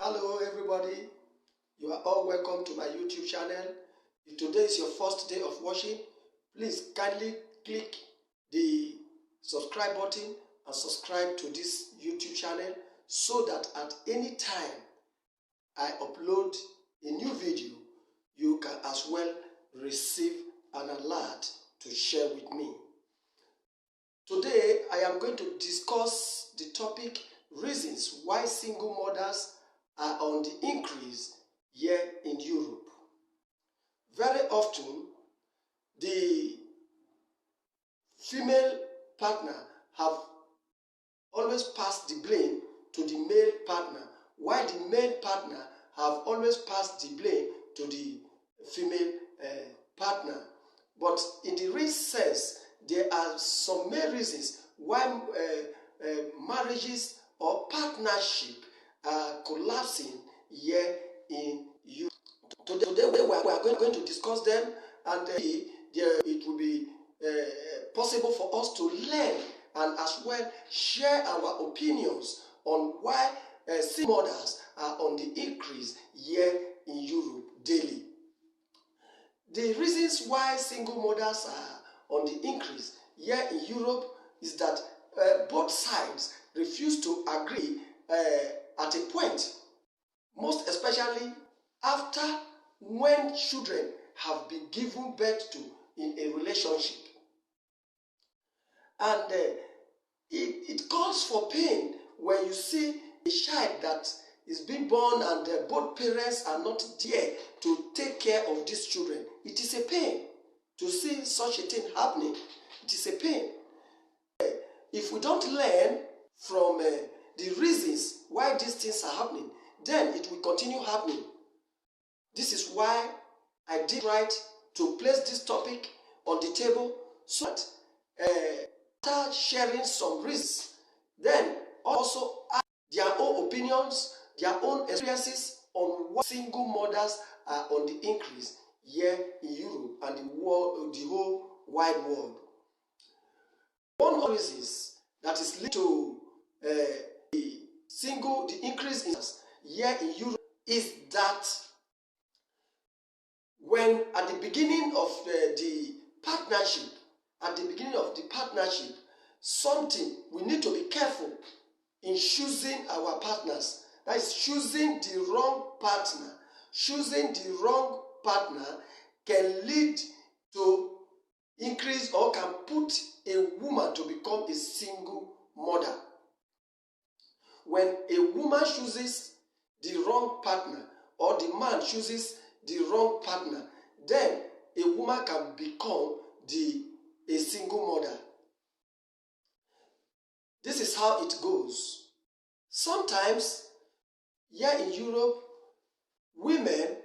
Hello everybody, you are all welcome to my YouTube channel. If today is your first day of watching, please kindly click the subscribe button and subscribe to this YouTube channel so that at any time I upload a new video, you can as well receive an alert to share with me. Today I am going to discuss the topic reasons why single mothers are on the increase here in Europe. Very often, the female partner have always passed the blame to the male partner, while the male partner have always passed the blame to the female partner. But in the real sense, there are some main reasons why marriages or partnership are collapsing here in Europe. Today we are going to discuss them, and it will be possible for us to learn and as well share our opinions on why single mothers are on the increase here in Europe daily. The reasons why single mothers are on the increase here in Europe is that both sides refuse to agree at a point, most especially after when children have been given birth to in a relationship. And it calls for pain when you see a child that is being born and both parents are not there to take care of these children. It is a pain to see such a thing happening. It is a pain. If we don't learn from the reasons why these things are happening, then it will continue happening. This is why I did right to place this topic on the table, so that after sharing some reasons, then also add their own opinions, their own experiences on why single mothers are on the increase here in Europe and the whole wide world. One of the reasons that is linked to the increase in here in Europe is that when at the beginning of the partnership, something we need to be careful in choosing our partners. That is, choosing the wrong partner. Choosing the wrong partner can lead to increase or can put a woman to become a single mother. When a woman chooses the wrong partner or the man chooses the wrong partner, then a woman can become a single mother. This is how it goes. Sometimes here in Europe, women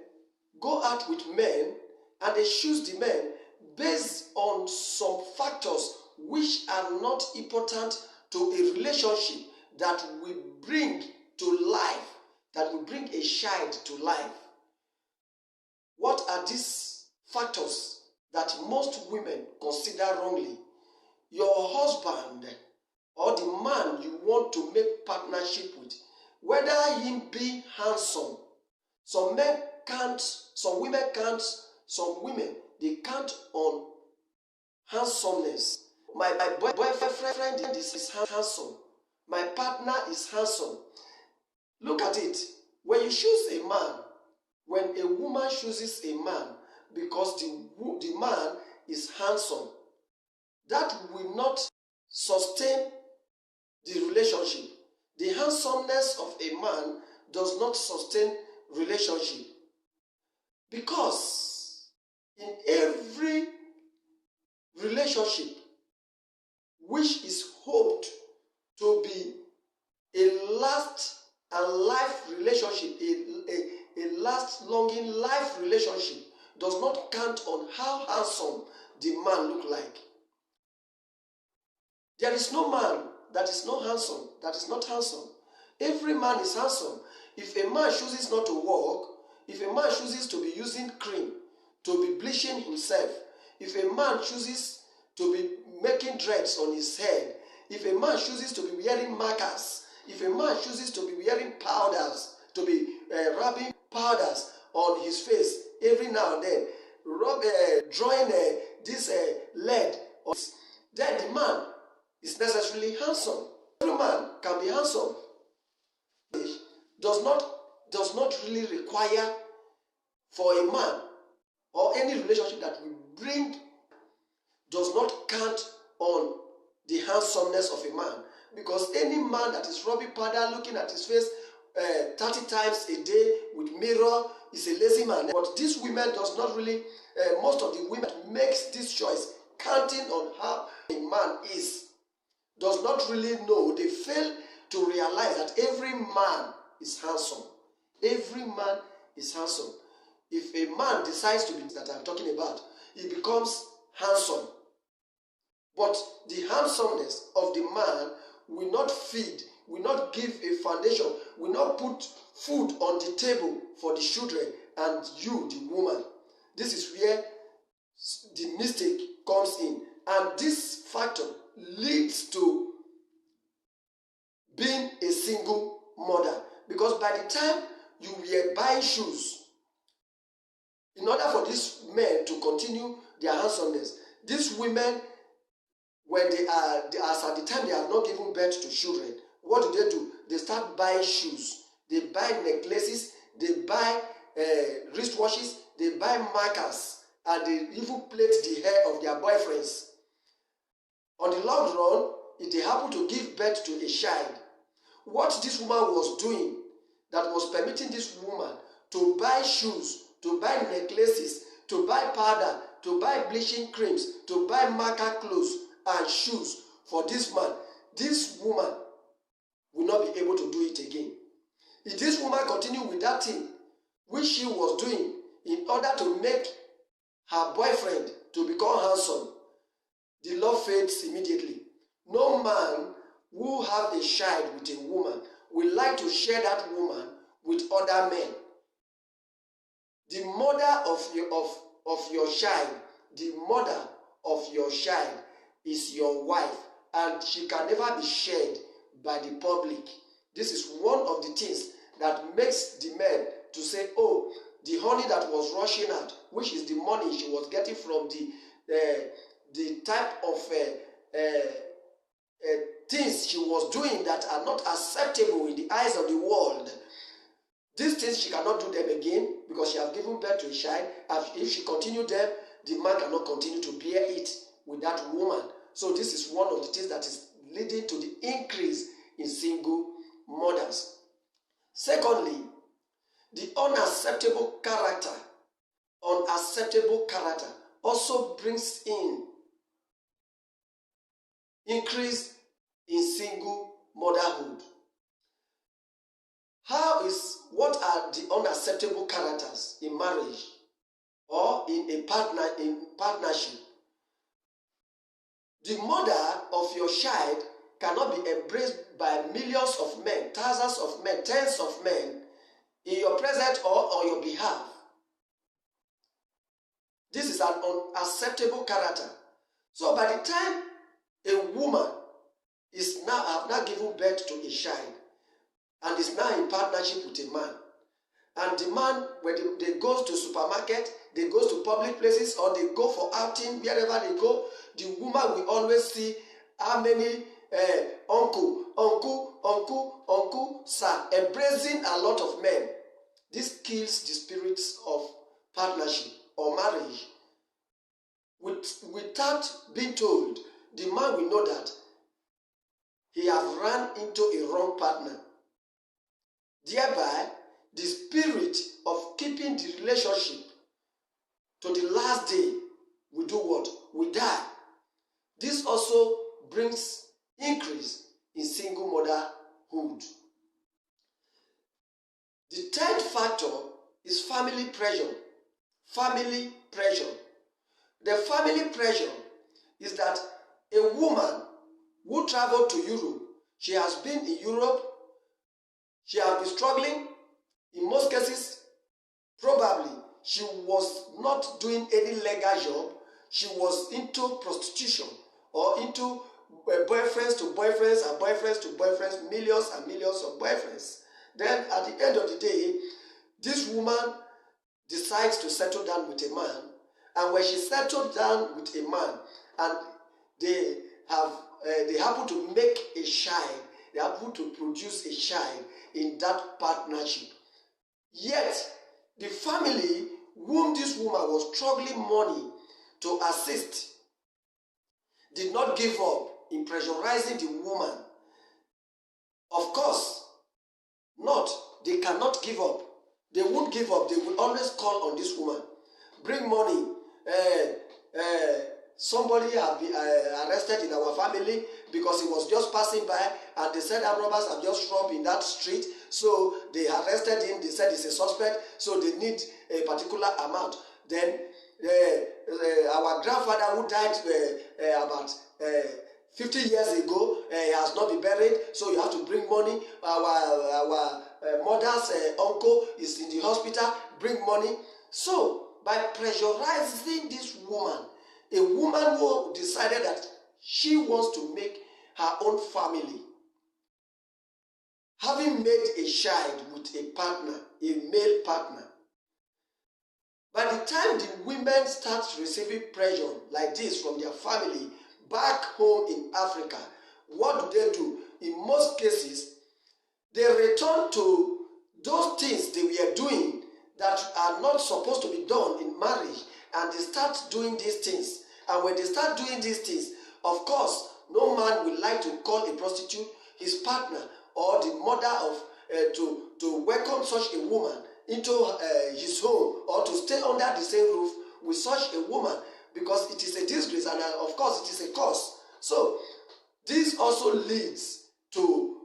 go out with men and they choose the men based on some factors which are not important to a relationship that will bring to life, that will bring a child to life. What are these factors that most women consider wrongly? Your husband or the man you want to make partnership with, whether him being handsome. Some men can't, some women can't, some women, they count on handsomeness. My boyfriend is handsome. My partner is handsome. Look at it. When you choose a man, when a woman chooses a man because the man is handsome, that will not sustain the relationship. The handsomeness of a man does not sustain relationship, because in every relationship which is hoped to be a last and life relationship, a last longing life relationship, does not count on how handsome the man look like. There is no man that is not handsome, that is not handsome. Every man is handsome. If a man chooses not to walk, if a man chooses to be using cream, to be bleaching himself, if a man chooses to be making dreads on his head, if a man chooses to be wearing markers, if a man chooses to be wearing powders to be rubbing powders on his face every now and then, drawing this lead. Then the man is necessarily handsome. Every man can be handsome. Does not really require for a man, or any relationship that we bring does not count on the handsomeness of a man. Because any man that is rubbing powder, looking at his face 30 times a day with mirror is a lazy man. But these women does not really, most of the women makes this choice, counting on how a man is, does not really know. They fail to realize that every man is handsome. Every man is handsome. If a man decides to be that I'm talking about, he becomes handsome. But the handsomeness of the man will not feed, will not give a foundation, will not put food on the table for the children and you, the woman. This is where the mistake comes in. And this factor leads to being a single mother. Because by the time you were buying shoes, in order for these men to continue their handsomeness, these women, when they are at the time they have not given birth to children, what do? They start buying shoes, they buy necklaces, they buy wristwatches, they buy markers, and they even plait the hair of their boyfriends. On the long run, if they happen to give birth to a child, what this woman was doing that was permitting this woman to buy shoes, to buy necklaces, to buy powder, to buy bleaching creams, to buy marker clothes and shoes for this man, this woman will not be able to do it again. If this woman continue with that thing which she was doing in order to make her boyfriend to become handsome, the love fades immediately. No man who have a child with a woman will like to share that woman with other men. The mother of your child, the mother of your child is your wife, and she can never be shared by the public. This is one of the things that makes the men to say, oh, the honey that was rushing out, which is the money she was getting from the type of things she was doing that are not acceptable in the eyes of the world. These things she cannot do them again because she has given birth to a child. And if she continued them, the man cannot continue to bear it with that woman. So this is one of the things that is leading to the increase in single mothers. Secondly, the unacceptable character also brings in increase in single motherhood. What are the unacceptable characters in marriage or in partnership? The mother of your child cannot be embraced by millions of men, thousands of men, tens of men in your presence or on your behalf. This is an unacceptable character. So by the time a woman have now given birth to a child and is now in partnership with a man, and the man, when they go to supermarket, they go to public places, or they go for outing, wherever they go, the woman will always see how many uncle, sir, embracing a lot of men. This kills the spirits of partnership or marriage. Without being told, the man will know that he has run into a wrong partner. Thereby, the spirit of keeping the relationship to the last day will do what? Will die. This also brings increase in single motherhood. The third factor is family pressure. Family pressure. The family pressure is that a woman who traveled to Europe, she has been in Europe, she has been struggling. In most cases, probably she was not doing any legal job. She was into prostitution or into boyfriends to boyfriends and boyfriends to boyfriends, millions and millions of boyfriends. Then at the end of the day, this woman decides to settle down with a man, and when she settled down with a man, and they happen to make a child, they happen to produce a child in that partnership. Yet the family whom this woman was struggling money to assist did not give up in pressurizing the woman. Of course not. They cannot give up. They won't give up. They will always call on this woman. Bring money. Somebody have been arrested in our family because he was just passing by, and they said armed robbers have just robbed in that street. So they arrested him. They said he's a suspect. So they need a particular amount. Then our grandfather who died about 50 years ago has not been buried, so you have to bring money. Our mother's uncle is in the hospital, bring money. So by pressurizing this woman, a woman who decided that she wants to make her own family, having made a child with a partner, a male partner, by the time the women start receiving pressure like this from their family back home in Africa, what do? In most cases, they return to those things they were doing that are not supposed to be done in marriage, and they start doing these things. And when they start doing these things, of course, no man would like to call a prostitute his partner, or the mother of to welcome such a woman into his home, or to stay under the same roof with such a woman, because it is a disgrace, and of course it is a curse. So this also leads to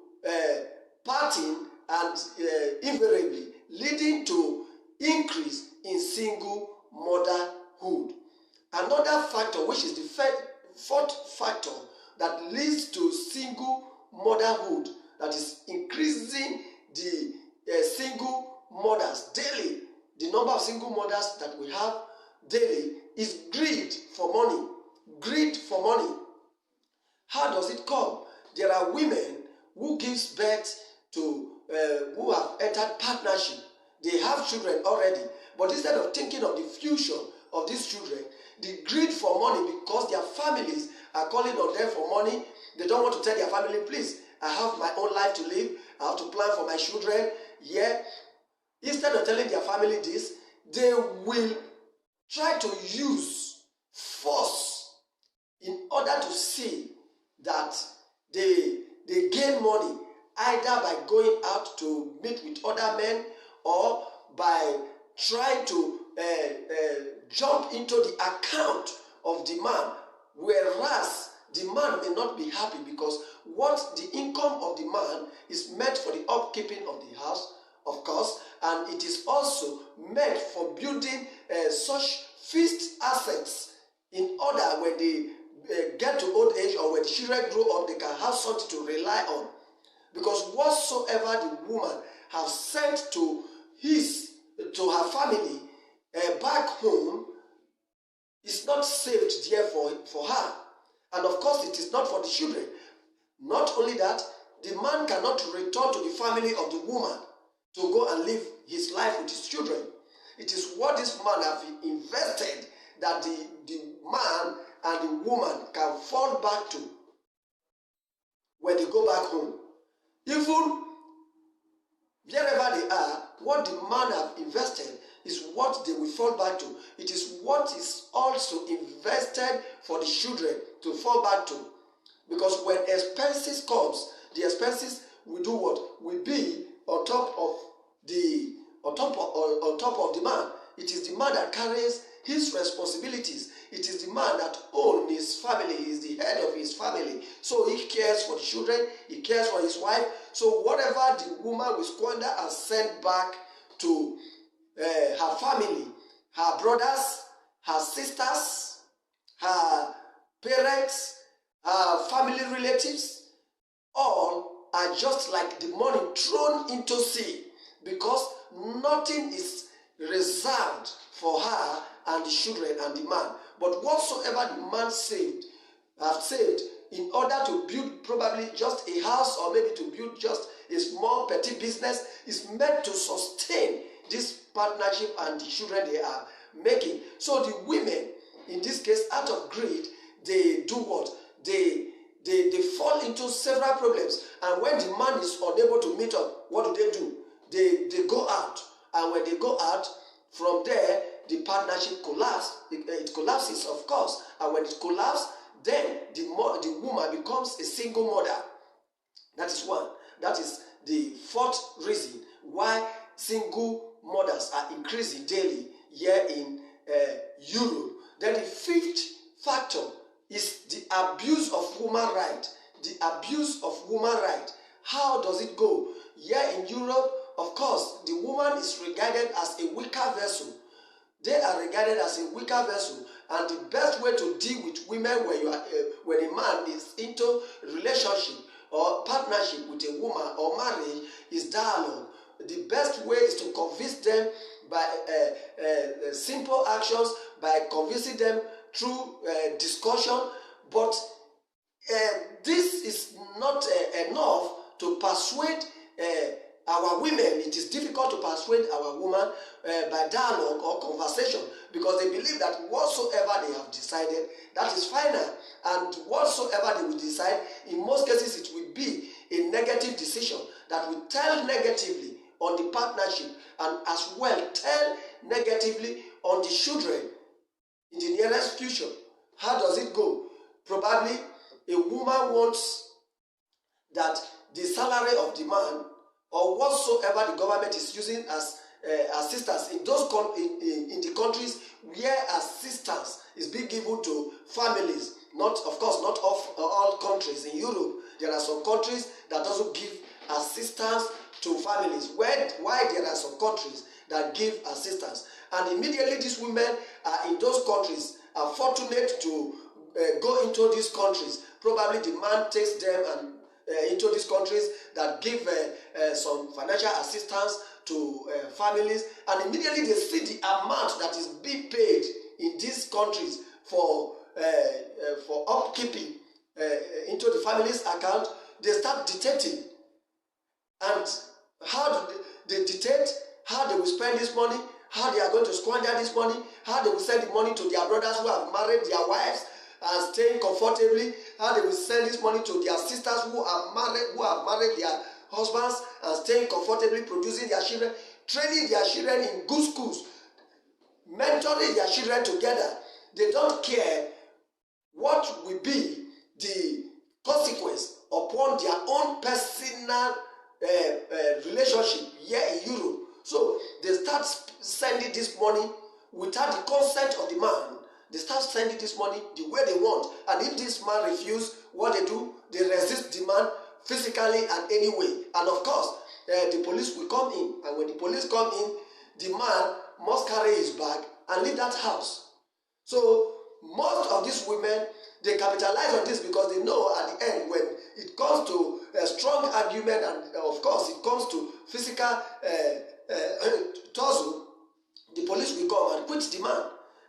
parting, and invariably leading to increase in single motherhood. Another factor, which is the fourth factor that leads to single motherhood, that is increasing the single mothers daily, the number of single mothers that we have daily, is greed for money. Greed for money. How does it come? There are women who gives birth to, who have entered partnership. They have children already, but instead of thinking of the future of these children, the greed for money, because their families are calling on them for money, they don't want to tell their family, please, I have my own life to live, I have to plan for my children. Yeah. Instead of telling their family this, they will try to use force in order to see that they gain money, either by going out to meet with other men, or by trying to jump into the account of the man, whereas the man may not be happy, because what the income of the man is meant for the upkeeping of the house, of course, and it is also meant for building such fixed assets, in order when they get to old age, or when the children grow up, they can have something to rely on. Because whatsoever the woman has sent to her family back home is not saved there for her. And of course, it is not for the children. Not only that, the man cannot return to the family of the woman to go and live his life with his children. It is what this man has invested that the man and the woman can fall back to when they go back home. Even wherever they are, what the man have invested is what they will fall back to. It is what is also invested for the children to fall back to. Because when expenses comes, the expenses will do what? Will be on top of the man. It is the man that carries his responsibilities. It is the man that owns his family, he is the head of his family. So he cares for the children, he cares for his wife. So whatever the woman will squander and send back to her family, her brothers, her sisters, her parents, her family relatives, all are just like the money thrown into sea, because nothing is reserved for her and the children and the man. But whatsoever the man have saved in order to build probably just a house, or maybe to build just a small petty business is meant to sustain this partnership and the children they are making. So the women, in this case, out of greed, they do what? They fall into several problems. And when the man is unable to meet up, what do? They go out. And when they go out, from there, the partnership collapses. It collapses, of course. And when it collapses, then the woman becomes a single mother. That is one. That is the fourth reason why single mothers are increasing daily here in Europe. Then the fifth factor is the abuse of woman right. The abuse of woman right. How does it go? Here in Europe, of course, the woman is regarded as a weaker vessel. They are regarded as a weaker vessel, and the best way to deal with women when a man is into relationship or partnership with a woman or marriage is dialogue. The best way is to convince them by simple actions, by convincing them through discussion. But this is not enough to persuade our women. It is difficult to persuade our woman by dialogue or conversation, because they believe that whatsoever they have decided, that is final. And whatsoever they will decide, in most cases it will be a negative decision that will tell negatively on the partnership, and as well tell negatively on the children in the nearest future. How does it go? Probably a woman wants that the salary of the man, or whatsoever the government is using as assistance in those in the countries where assistance is being given to families. Not, of course, not of all countries. In Europe, there are some countries that doesn't give assistance to families. Why there are some countries that give assistance, and immediately these women in those countries are fortunate to go into these countries. Probably the man takes them and into these countries that give some financial assistance to families, and immediately they see the amount that is being paid in these countries for upkeeping into the family's account. They start dictating, and how do they dictate how they will spend this money, how they are going to squander this money, how they will send the money to their brothers who have married their wives and staying comfortably, how they will send this money to their sisters who have married their husbands and staying comfortably, producing their children, training their children in good schools, mentoring their children together. They don't care what will be the consequence upon their own personal relationship here in Europe. So they start sending this money without the consent of the man. They start sending this money the way they want. And if this man refuses, what they do, they resist the man physically and any way. And of course, the police will come in. And when the police come in, the man must carry his bag and leave that house. So most of these women, they capitalize on this because they know at the end, when it comes to a strong argument, and of course it comes to physical tussle, the police will come and quit the man.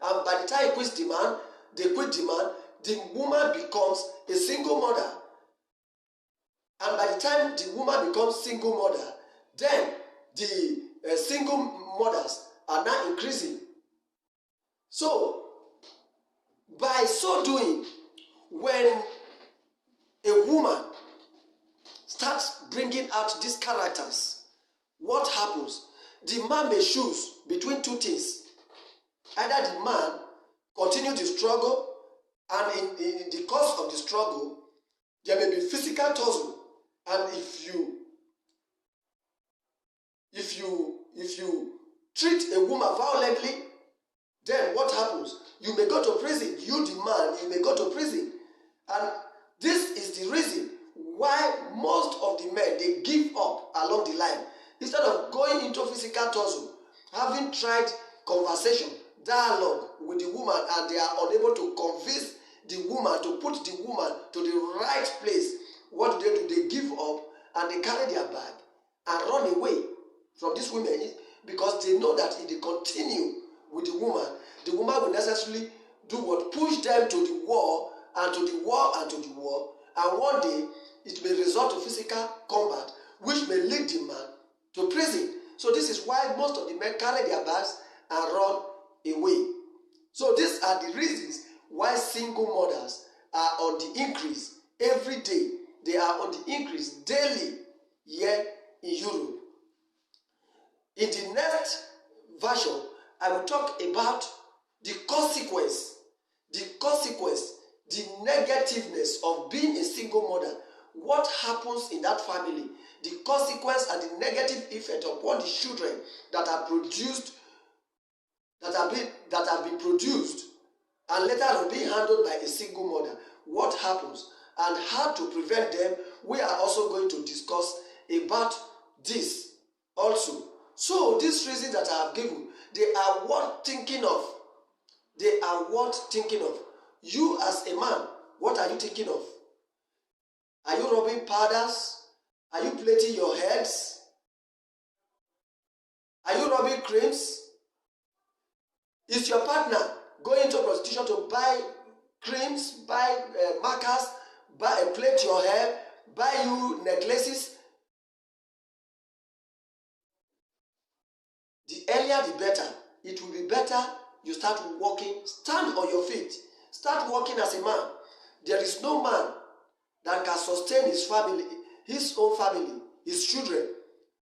And by the time he quits the man, they quit the man, the woman becomes a single mother. And by the time the woman becomes single mother, then the single mothers are now increasing. So, by so doing, when a woman starts bringing out these characters, what happens? The man may choose between two things. Either the man continue the struggle, and in the course of the struggle, there may be physical tussle. And if you treat a woman violently, then what happens? You may go to prison. You, the man, you may go to prison. And this is the reason why most of the men, they give up along the line. Instead of going into physical tussle, having tried conversation, dialogue with the woman, and they are unable to convince the woman to put the woman to the right place, what do? They give up and they carry their bag and run away from these women, because they know that if they continue with the woman will necessarily do what? Push them to the war, and to the war, and to the war, and one day it may result to physical combat, which may lead the man to prison. So this is why most of the men carry their bags and run away. So these are the reasons why single mothers are on the increase every day. They are on the increase daily here in Europe. In the next version, I will talk about the consequence, the negativeness of being a single mother. What happens in that family, the consequence and the negative effect upon the children that are produced, that have been produced and later on being handled by a single mother. What happens and how to prevent them, we are also going to discuss about this also. So these reasons that I have given, they are worth thinking of. They are worth thinking of. You as a man, what are you thinking of? Are you rubbing powders? Are you plaiting your heads? Are you rubbing creams? Is your partner going to prostitution to buy creams, buy markers, plait your hair, buy you necklaces? The earlier the better. It will be better you start walking, stand on your feet, start walking as a man. There is no man that can sustain his family, his own family, his children,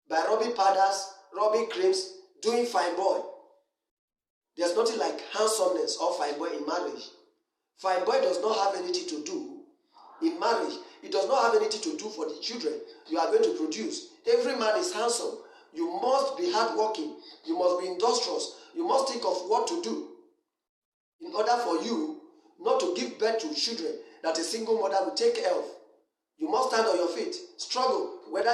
by rubbing powders, rubbing creams, doing fine boy. There's nothing like handsomeness or fine boy in marriage. Fine boy does not have anything to do in marriage. It does not have anything to do for the children you are going to produce. Every man is handsome. You must be hardworking. You must be industrious. You must think of what to do in order for you not to give birth to children that a single mother will take care of. You must stand on your feet, struggle, whether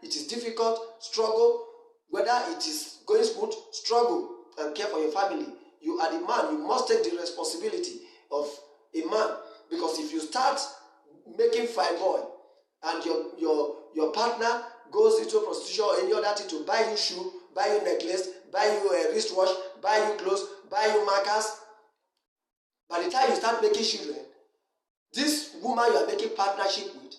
it is difficult, struggle, whether it is going smooth, struggle and care for your family. You are the man. You must take the responsibility of a man, because if you start making fine boy and your partner goes into prostitution or any other thing to buy you shoe, buy you necklace, buy you a wristwatch, buy you clothes, buy you markers, by the time you start making children, this woman you are making partnership with,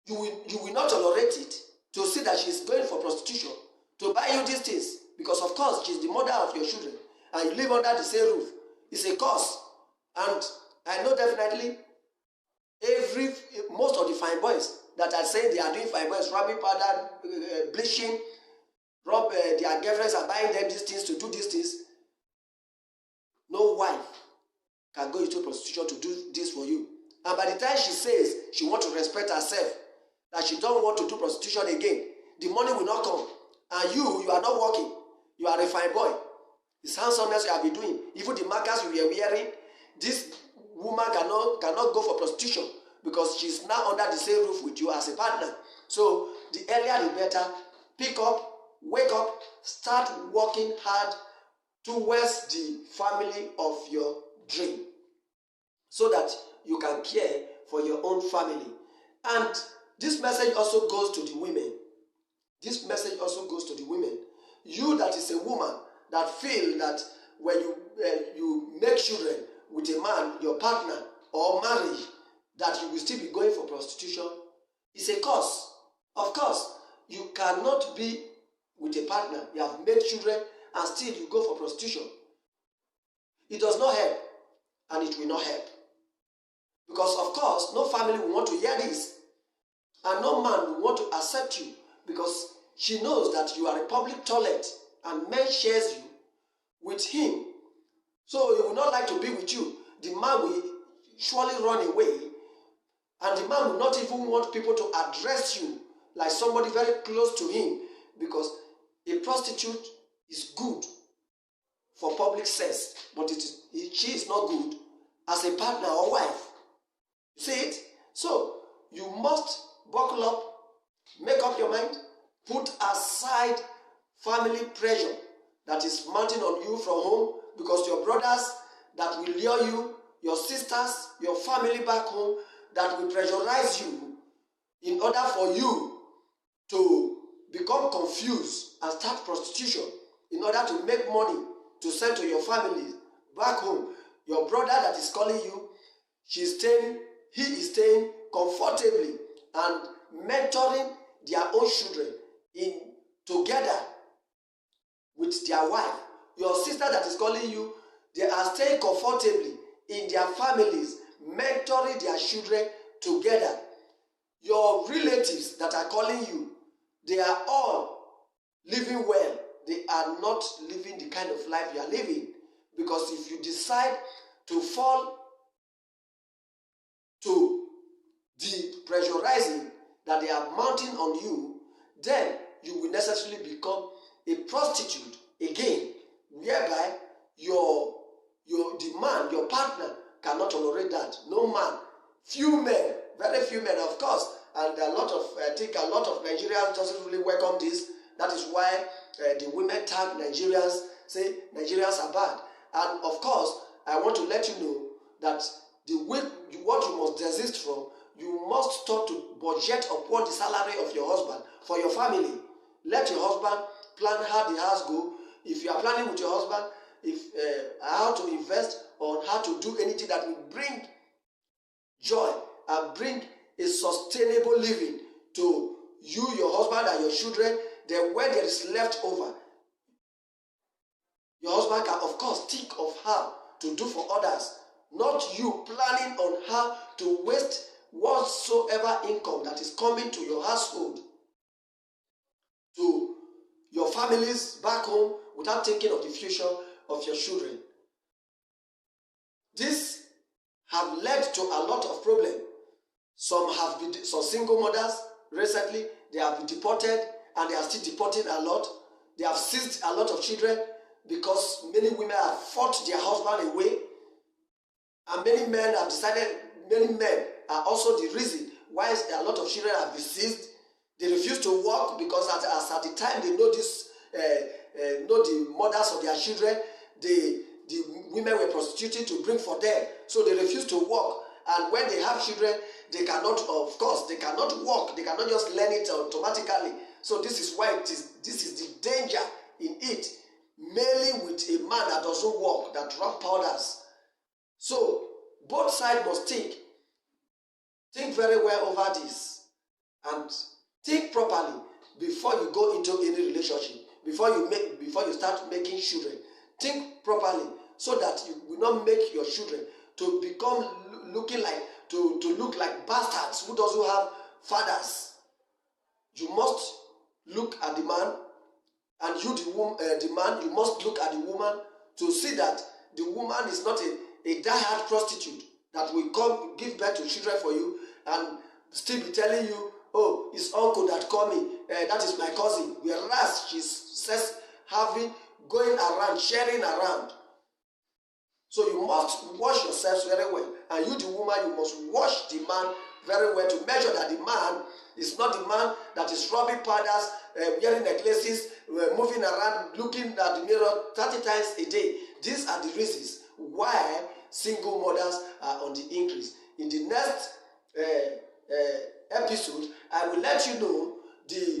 you will not tolerate it to see that she is going for prostitution to buy you these things, because of course she is the mother of your children and you live under the same roof. It's a curse. And I know definitely most of the fine boys that are saying they are doing fine boys, rubbing powder, bleaching, their girlfriends are buying them these things to do these things. No wife can go into prostitution to do this for you. And by the time she says she wants to respect herself, that she don't want to do prostitution again, the money will not come. And you are not working. You are a fine boy. It's handsomeness you have been doing. Even the markers you were wearing, this woman cannot go for prostitution because she's now under the same roof with you as a partner. So the earlier the better. Pick up, wake up, start working hard towards the family of your dream, so that you can care for your own family. And this message also goes to the women. This message also goes to the women. You that is a woman that feel that when you make children with a man, your partner, or marriage, that you will still be going for prostitution, it's a curse. Of course, you cannot be with a partner, you have made children, and still you go for prostitution. It does not help, and it will not help. Because of course, no family will want to hear this, and no man will want to accept you, because she knows that you are a public toilet, and man shares you with him. So he will not like to be with you. The man will surely run away, and the man will not even want people to address you like somebody very close to him, because a prostitute is good for public sex, but she is not good as a partner or wife. You see it? So you must buckle up, make up your mind, put aside family pressure that is mounting on you from home, because your brothers that will lure you, your sisters, your family back home that will pressurize you in order for you to become confused and start prostitution in order to make money to send to your family back home. Your brother that is calling you, he is staying comfortably and mentoring their own children in together with their wife. Your sister that is calling you, they are staying comfortably in their families, mentoring their children together. Your relatives that are calling you, they are all living well. They are not living the kind of life you are living. Because if you decide to fall to the pressurizing that they are mounting on you, then you will necessarily become a prostitute again, whereby the man, your partner, cannot tolerate that. No man. Few men, very few men, of course, and I think a lot of Nigerians doesn't really welcome this. That is why the women tag Nigerians, say Nigerians are bad. And of course, I want to let you know that what you must desist from, you must start to budget upon the salary of your husband for your family. Let your husband plan how the house go. If you are planning with your husband, how to invest or how to do anything that will bring joy and bring a sustainable living to you, your husband, and your children, then when there is left over, your husband can, of course, think of how to do for others, not you planning on how to waste whatsoever income that is coming to your household, to your families back home, without thinking of the future of your children. This have led to a lot of problems. Some single mothers recently, they have been deported, and they are still deporting a lot. They have seized a lot of children because many women have fought their husband away, and many men are also the reason why a lot of children have been seized. They refuse to work because as at the time they know the mothers of their children, the women were prostituting to bring for them, so they refuse to work. And when they have children, they cannot work. They cannot just learn it automatically. So this is why this is the danger in it. Mainly with a man that doesn't work, that drop powders. So both sides must think very well over this, and think properly before you go into any relationship. Before you start making children, think properly so that you will not make your children to become look like bastards who doesn't have fathers. You must look at the man, and the man, you must look at the woman to see that the woman is not a die-hard prostitute that will come give birth to children for you and still be telling you, oh, it's uncle that called me, that is my cousin, whereas she's going around, sharing around. So you must wash yourselves very well, and you, the woman, you must wash the man very well to measure that the man is not the man that is rubbing powders, wearing necklaces, moving around, looking at the mirror 30 times a day. These are the reasons why single mothers are on the increase. In the next episode, I will let you know the